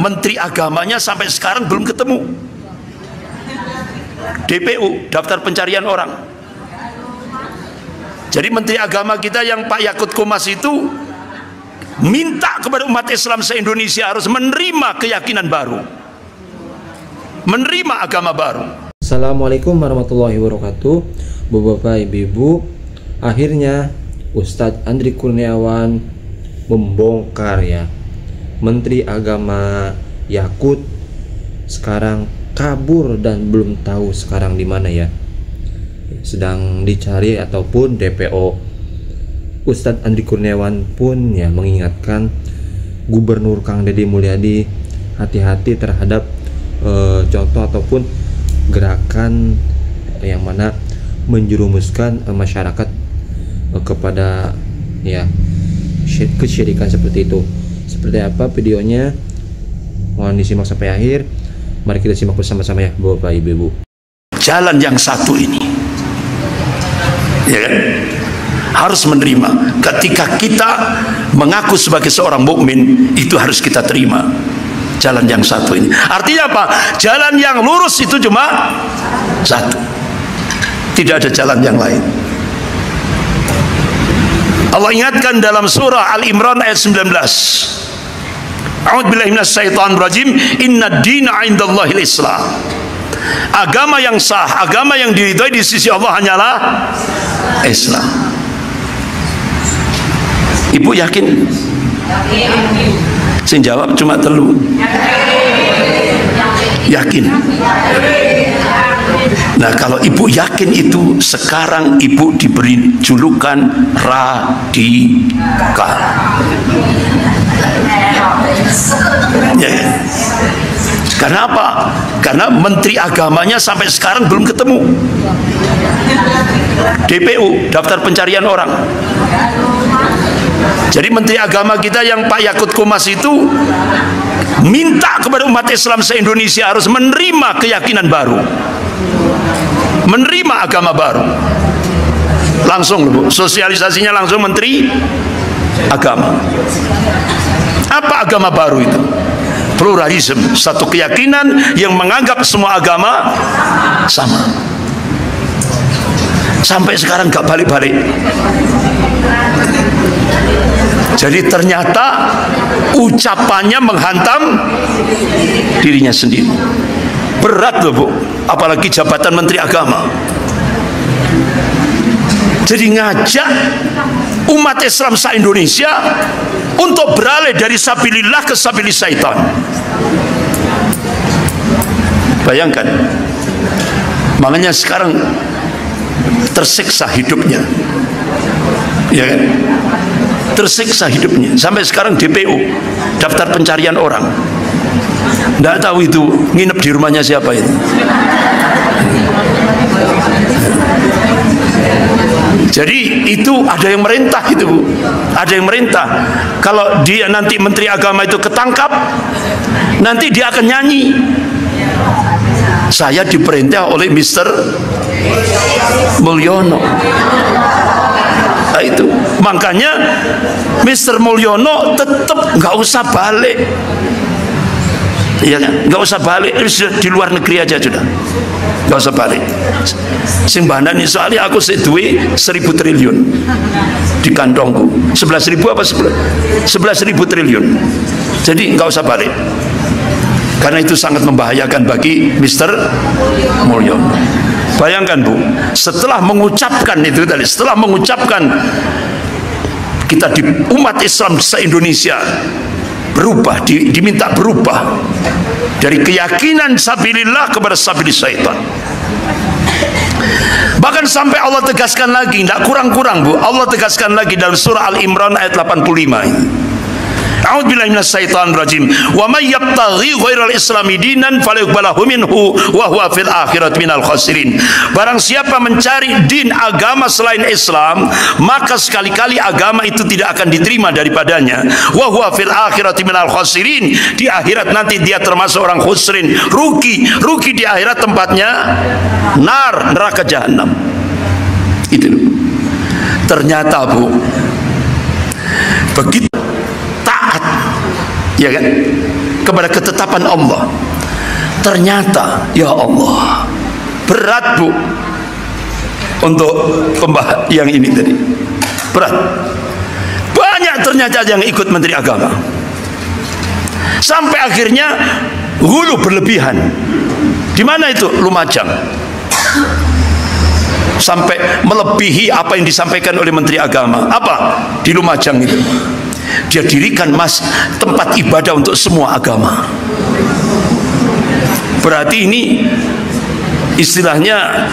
menteri agamanya sampai sekarang belum ketemu. DPU, daftar pencarian orang. Jadi menteri agama kita yang Pak Yakut Komas itu minta kepada umat Islam se-Indonesia harus menerima keyakinan baru, menerima agama baru. Assalamualaikum warahmatullahi wabarakatuh. Bapak ibu-ibu, akhirnya Ustadz Andri Kurniawan membongkar ya, Menteri Agama Yakut sekarang kabur dan belum tahu sekarang di mana ya, sedang dicari ataupun DPO. Ustadz Andri Kurniawan pun ya mengingatkan Gubernur Kang Deddy Mulyadi hati-hati terhadap contoh ataupun gerakan yang mana menjerumuskan masyarakat kepada ya kesyirikan seperti itu. Seperti apa videonya, mohon disimak sampai akhir. Mari kita simak bersama-sama ya Bapak Ibu. Jalan yang satu ini ya kan, harus menerima. Ketika kita mengaku sebagai seorang mukmin, itu harus kita terima jalan yang satu ini. Artinya apa? Jalan yang lurus itu cuma satu, tidak ada jalan yang lain. Allah ingatkan dalam surah Al-Imran ayat 19, A'udzubillahi minasyaitonir rajim, innad dina 'indallahil Islam. Agama yang sah, agama yang diridhoi di sisi Allah hanyalah Islam. Ibu yakin? Saya jawab cuma telu. Yakin? Nah, kalau ibu yakin itu, sekarang ibu diberi julukan radikal. Ya. Karena apa? Karena menteri agamanya sampai sekarang belum ketemu. DPU, daftar pencarian orang. Jadi menteri agama kita yang Pak Yakut Komas itu minta kepada umat Islam se-Indonesia harus menerima keyakinan baru, menerima agama baru. Langsung Bu, sosialisasinya langsung menteri agama. Apa agama baru itu? Pluralisme, satu keyakinan yang menganggap semua agama sama. Sampai sekarang gak balik-balik. Jadi ternyata ucapannya menghantam dirinya sendiri. Berat loh Bu, apalagi jabatan menteri agama. Jadi ngajak umat Islam se-Indonesia untuk beralih dari sabilillah ke sabilis syaitan. Bayangkan, makanya sekarang tersiksa hidupnya, ya kan? Tersiksa hidupnya sampai sekarang. DPO, daftar pencarian orang, nggak tahu itu nginep di rumahnya siapa itu. Jadi itu ada yang merintah itu Bu, ada yang merintah. Kalau dia nanti menteri agama itu ketangkap, nanti dia akan nyanyi, saya diperintah oleh Mr. Mulyono. Nah, itu makanya Mr. Mulyono tetap nggak usah balik, iya kan? Nggak usah balik, di luar negeri aja sudah, nggak usah balik. Sing bandani soalnya aku sedui 1.000 triliun di kantongku, 11.000 apa 11.000 triliun. Jadi nggak usah balik, karena itu sangat membahayakan bagi Mr. Mulyono. Bayangkan Bu, setelah mengucapkan itu tadi, setelah mengucapkan kita di umat Islam se-Indonesia berubah, diminta berubah dari keyakinan sabilillah kepada sabilis syaitan. Bahkan sampai Allah tegaskan lagi, tidak kurang-kurang Bu, Allah tegaskan lagi dalam surah Al-Imran ayat 85 ini. A'udzubillahi minasyaitonir rajim. Wa may yabtaghi ghairal islami dinan falyuqbalahu minhu wa huwa fil akhirati minal khasirin. Barang siapa mencari din agama selain Islam, maka sekali-kali agama itu tidak akan diterima daripadanya. Wa huwa fil akhirati minal khasirin. Di akhirat nanti dia termasuk orang khusrin, rugi. Rugi di akhirat tempatnya nar, neraka jahanam. Itu. Ternyata Bu, begitu taat, ya kan? kepada ketetapan Allah. Ternyata ya Allah, berat Bu untuk pembahas yang ini tadi, berat. Banyak ternyata yang ikut Menteri Agama, sampai akhirnya hulu berlebihan. Di mana itu? Lumajang, sampai melebihi apa yang disampaikan oleh Menteri Agama. Apa di Lumajang itu? Dia dirikan tempat ibadah untuk semua agama. Berarti ini istilahnya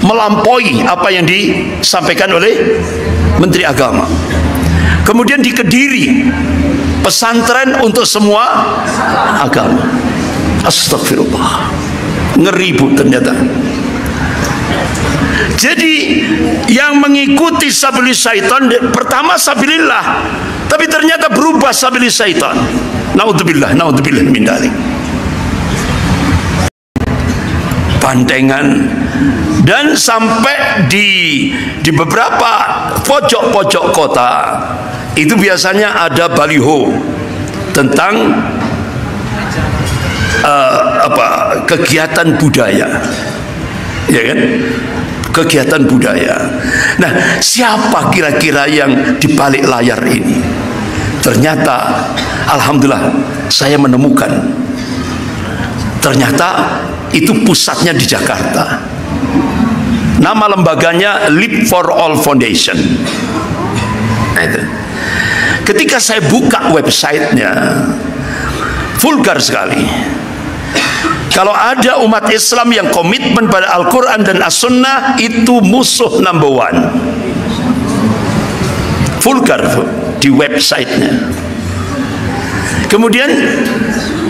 melampaui apa yang disampaikan oleh Menteri Agama. Kemudian di Kediri, pesantren untuk semua agama. Astagfirullah, ngeri Bu ternyata. Jadi yang mengikuti sabilis syaitan, pertama sabilillah, tapi ternyata berubah sabilis syaitan. Naudzubillah, naudzubillah min dzalik. Bandengan, dan sampai di beberapa pojok-pojok kota itu biasanya ada baliho tentang kegiatan budaya, ya kan? Kegiatan budaya. Nah, siapa kira-kira yang di balik layar ini? Ternyata alhamdulillah saya menemukan, ternyata itu pusatnya di Jakarta. Nama lembaganya Live for All Foundation. Nah, itu. Ketika saya buka websitenya, vulgar sekali. Kalau ada umat Islam yang komitmen pada Al-Quran dan As-Sunnah, itu musuh number one. Vulgar di websitenya. Kemudian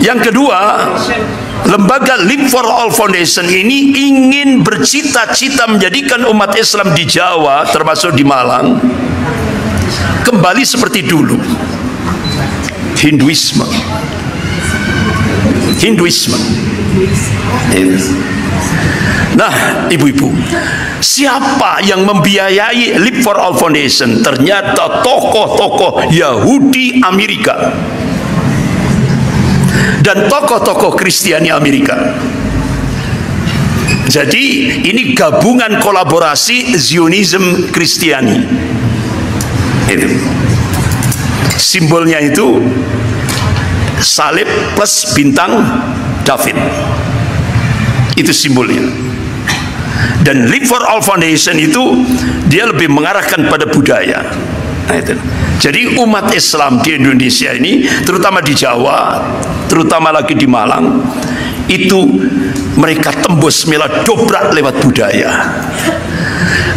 yang kedua, lembaga Live for All Foundation ini ingin bercita-cita menjadikan umat Islam di Jawa, termasuk di Malang, kembali seperti dulu. Hinduisme. Nah, ibu-ibu, siapa yang membiayai Live for All Foundation? Ternyata tokoh-tokoh Yahudi Amerika dan tokoh-tokoh Kristiani Amerika. Jadi ini gabungan kolaborasi Zionism Kristiani. Itu simbolnya itu salib plus bintang David, itu simbolnya. Dan Live for All Foundation itu dia lebih mengarahkan pada budaya. Nah, itu. Jadi umat Islam di Indonesia ini, terutama di Jawa, terutama lagi di Malang, itu mereka tembus mela dobrak lewat budaya.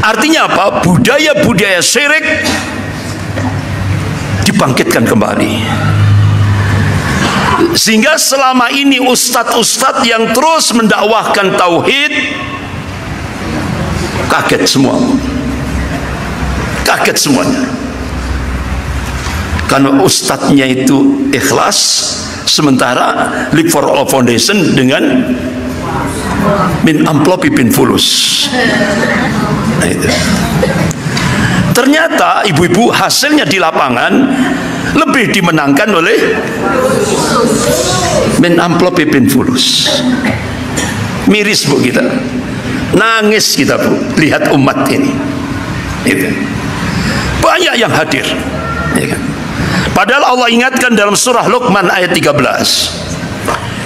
Artinya apa? Budaya-budaya syirik dibangkitkan kembali. Sehingga selama ini ustadz-ustadz yang terus mendakwahkan tauhid kaget semua, kaget semuanya, karena ustadznya itu ikhlas, sementara Live for All Foundation dengan min amplopi bin fulus. Nah, itu. Ternyata ibu-ibu, hasilnya di lapangan lebih dimenangkan oleh min amplopi bin fulus. Miris Bu kita, nangis kita Bu, lihat umat ini. Itu. Banyak yang hadir, ya kan? Padahal Allah ingatkan dalam surah Luqman ayat 13,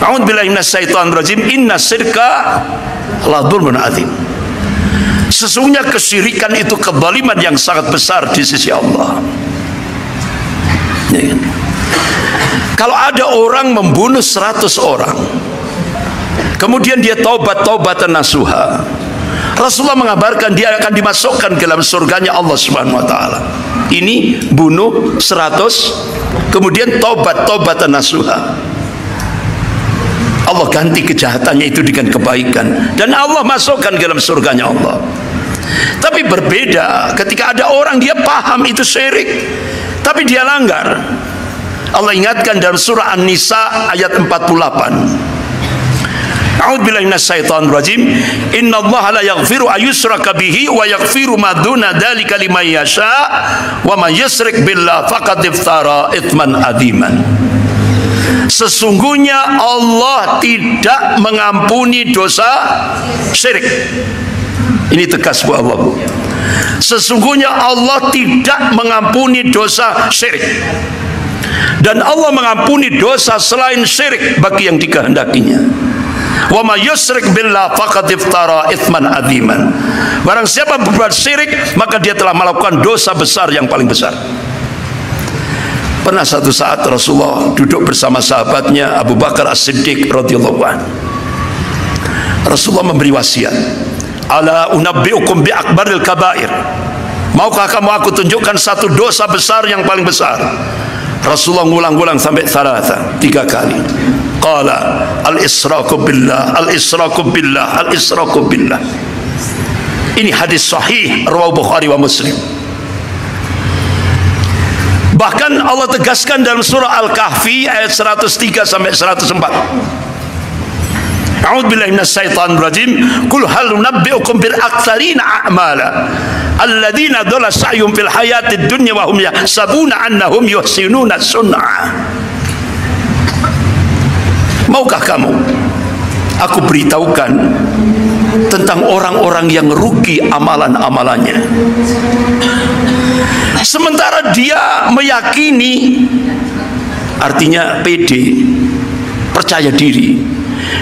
A'udzubillahi minasyaitonirrajim, inna syirka la dzulmun adzim. Sesungguhnya kesyirikan itu kezaliman yang sangat besar di sisi Allah. Ya kan? Kalau ada orang membunuh 100 orang, kemudian dia taubat-taubatan nasuha, Rasulullah mengabarkan dia akan dimasukkan ke dalam surganya Allah Subhanahu wa taala. Ini bunuh 100, kemudian taubat-taubatan nasuha. Allah ganti kejahatannya itu dengan kebaikan, dan Allah masukkan ke dalam surganya Allah. Tapi berbeda ketika ada orang dia paham itu syirik, tapi dia langgar. Allah ingatkan dalam surah An-Nisa ayat 48. A'udzubillahi minasyaitonirrajim. Innallaha la yaghfiru ayyushraka bihi wa yaghfiru ma duna dzalika liman yasha wa man yusyrik billahi faqad iftara itsman adziman. Sesungguhnya Allah tidak mengampuni dosa syirik. Ini tegas bu Allah, bu. Sesungguhnya Allah tidak mengampuni dosa syirik, dan Allah mengampuni dosa selain syirik bagi yang dikehendakinya. Wa may yusyrik billah faqad iftara itsman adziman. Barang siapa berbuat syirik, maka dia telah melakukan dosa besar yang paling besar. Pernah satu saat Rasulullah duduk bersama sahabatnya Abu Bakar As-Siddiq radhiyallahu anhu. Rasulullah memberi wasiat, ala unabbiukum bi akbaril kabair. Maukah kamu aku tunjukkan satu dosa besar yang paling besar? Rasulullah ngulang-ngulang sampai 3 kali. Qala al-israku billah, al-israku billah, al-israku billah. Ini hadis sahih riwayat Bukhari wa Muslim. Bahkan Allah tegaskan dalam surah Al-Kahfi ayat 103 sampai 104. A'udzubillahi minasyaitonir rajim. Qul hal nunabbi'ukum bil aktsarina a'mala alladzina dhalla sa'yuhum fil hayatid dunya wa hum yahsabuna annahum yuhsinuna sun'a. Maukah kamu aku beritahukan tentang orang-orang yang rugi amalan-amalannya, sementara dia meyakini, artinya pede, percaya diri,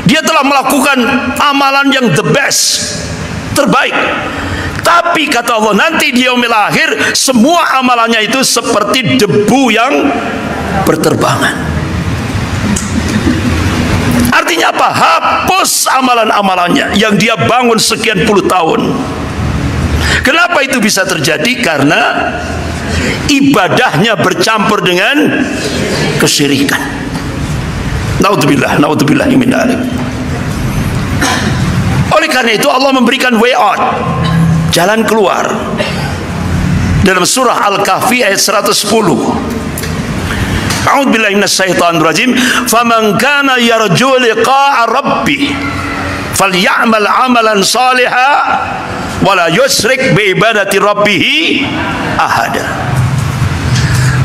dia telah melakukan amalan yang the best, terbaik. Tapi kata Allah, nanti di yaumil akhir semua amalannya itu seperti debu yang berterbangan. Artinya apa? Hapus amalan-amalannya yang dia bangun sekian puluh tahun. Kenapa itu bisa terjadi? Karena ibadahnya bercampur dengan kesyirikan. Naudzubillah, naudzubillah min dzalik. Oleh karena itu Allah memberikan way out, jalan keluar, dalam surah Al-Kahfi ayat 110. A'udzubillahi minasyaitonir rajim. Faman kana yarju liqa'a rabbih falyamal 'amalan shalihan wa la yusyrik bi ibadati rabbih ahada.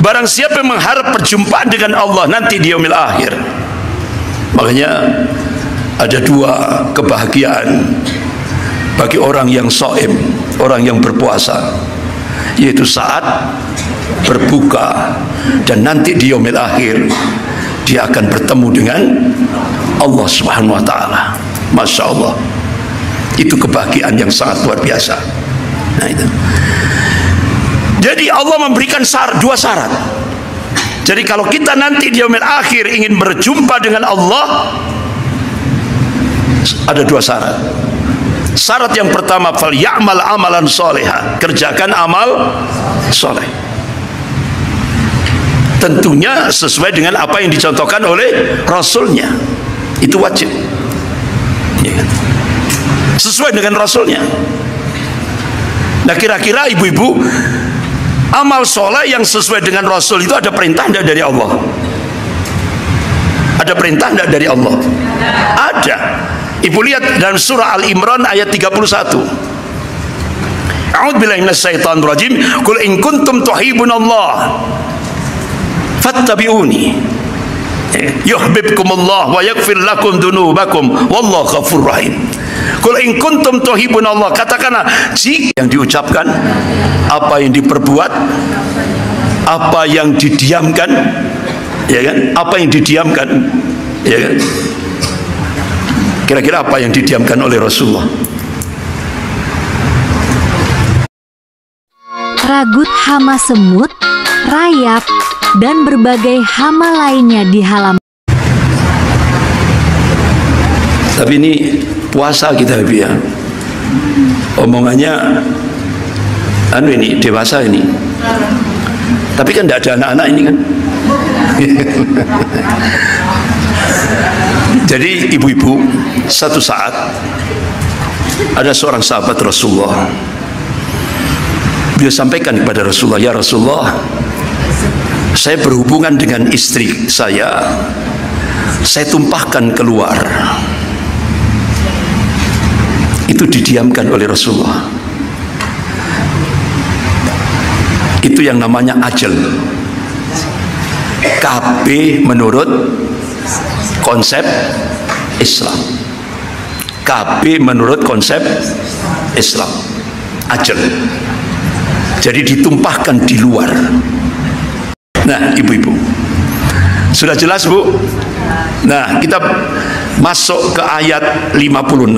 Barang siapa yang mengharap perjumpaan dengan Allah nanti di yaumil akhir, makanya ada 2 kebahagiaan bagi orang yang shaim, orang yang berpuasa, yaitu saat berbuka dan nanti di yaumil akhir dia akan bertemu dengan Allah Subhanahu wa taala. Masya Allah, itu kebahagiaan yang sangat luar biasa. Nah, itu. Jadi Allah memberikan 2 syarat. Jadi kalau kita nanti di yaumil akhir ingin berjumpa dengan Allah, ada 2 syarat. Syarat yang pertama, fal ya'mal amalan sholihan, kerjakan amal soleh. Tentunya sesuai dengan apa yang dicontohkan oleh Rasulnya, itu wajib ya kan? Sesuai dengan Rasulnya. Nah kira-kira ibu-ibu, amal soleh yang sesuai dengan Rasul itu ada perintah tidak dari Allah? Ada perintah tidak dari Allah? Ada. Ibu lihat dalam surah Al-Imran ayat 31. A'udzubillahi minasyaitonir rajim. Qul in kuntum tuhibbunallah fattabi'uni yuhibbukumullah wa yaghfir lakum dzunubakum wallahu ghafurur rahim. Qul in kuntum tuhibbunallah, katakanlah jika yang diucapkan, apa yang diperbuat, apa yang didiamkan, ya kan? Apa yang didiamkan, ya kan? Kira-kira apa yang didiamkan oleh Rasulullah? Ragut hama semut, rayap, dan berbagai hama lainnya di halaman. Tapi ini puasa kita ya, omongannya ini dewasa ini, tapi kan tidak ada anak-anak ini kan. Jadi ibu-ibu, satu saat ada seorang sahabat Rasulullah, beliau sampaikan kepada Rasulullah, ya Rasulullah, saya berhubungan dengan istri saya tumpahkan keluar. Itu didiamkan oleh Rasulullah. Itu yang namanya ajal. KB menurut konsep Islam. KB menurut konsep Islam. Ajal. Jadi ditumpahkan di luar. Nah, ibu-ibu, sudah jelas, Bu? Nah, kita masuk ke ayat 56.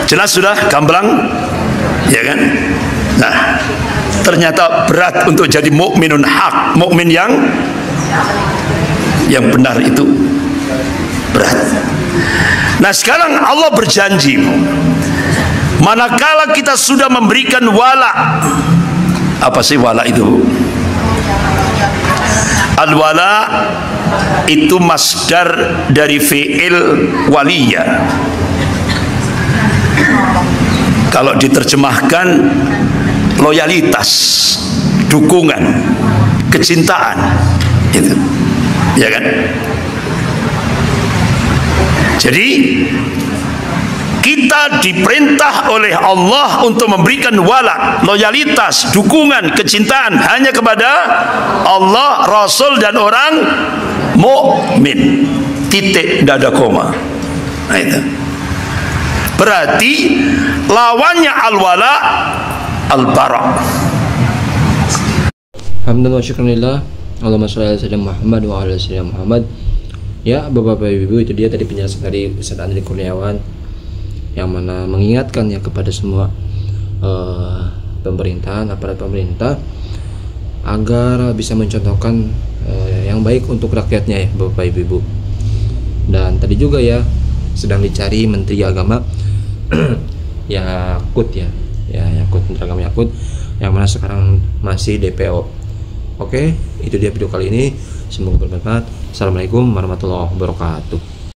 Jelas sudah, gamblang, ya kan? Nah, ternyata berat untuk jadi mukminun hak, mukmin yang benar itu berat. Nah, sekarang Allah berjanji, manakala kita sudah memberikan wala. Apa sih wala itu? Al-wala itu masdar dari fi'il waliya. Kalau diterjemahkan loyalitas, dukungan, kecintaan, itu, ya kan? Jadi kita diperintah oleh Allah untuk memberikan wala, loyalitas, dukungan, kecintaan hanya kepada Allah, Rasul, dan orang mukmin. Titik, tidak ada koma. Nah, itu berarti lawannya al-wala al-bara. Alhamdulillah wa syukurillah. Allahumma sholli ala sayyidina Muhammad wa ala sayyidina Muhammad. Ya, Bapak Ibu, itu dia tadi penjelasan dari Ustaz Andri Kurniawan, yang mana mengingatkan ya kepada semua pemerintahan, aparat pemerintah, agar bisa mencontohkan yang baik untuk rakyatnya ya, Bapak Ibu. Dan tadi juga ya sedang dicari Menteri Agama Yakut ya, Yakut, Menteri Agama Yakut, yang mana sekarang masih DPO. Oke, itu dia video kali ini. Semoga bermanfaat. Assalamualaikum warahmatullahi wabarakatuh.